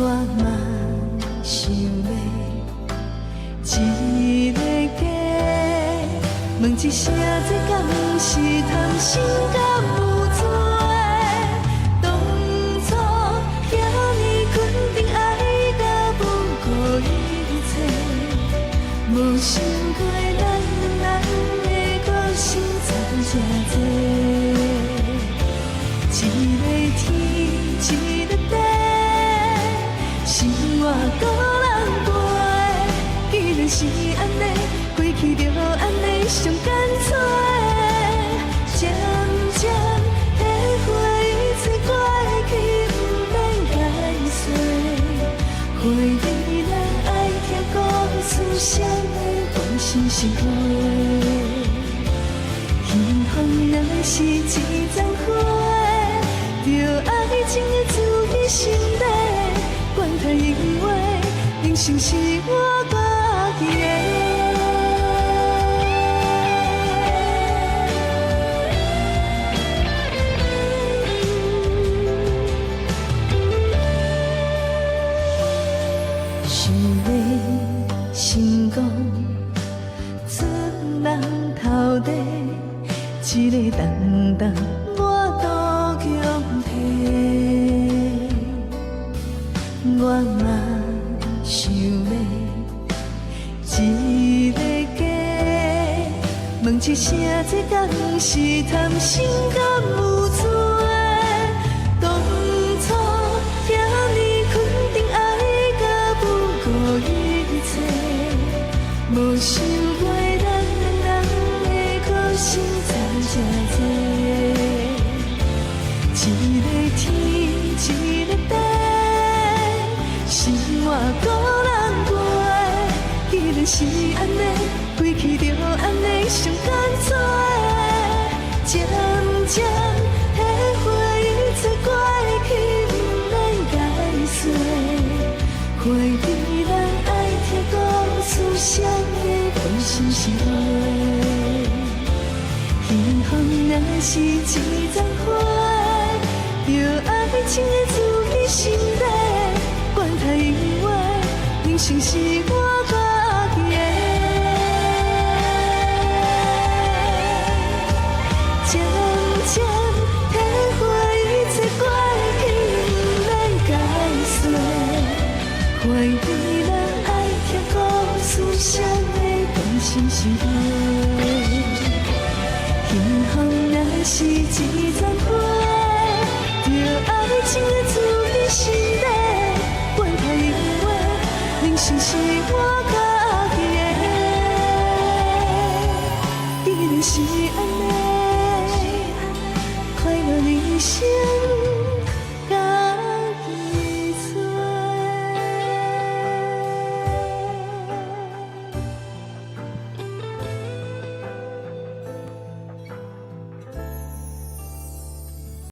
我嘛想要一个家，问一声这敢是贪心甲有罪？当初遐尼肯定爱甲不顾一切，无想过咱两人的个性差这多。一个天，一个地，生活个人陪，既然是安尼，过去就安尼上干脆。渐渐体会一切过去不免解释，回忆咱爱听故事，谁会放心是花？幸福若是一丛花。着爱情的自己心底，管他因为人生是我家己的。想要成功，出人头地，一个重担我独强。我嘛想要一个家，问一声这敢是贪心甲有罪？当初遐尼肯定爱甲不顾一切，无想过咱两人的个性差这多。一个天，一个地。生活个人陪，既然是安尼，过去就安尼上干脆。渐渐体会一切过去不免解释，回忆咱爱听故事，谁会放心是花？幸福若是一丛花，着爱情的自己心底。管他因为人生是我家己的，渐渐体会一切过去不免解释，回忆咱爱听故事，谁会放心是花？幸福若是一丛花，着爱情的自己心底。管他因为人生是我家己的，既然是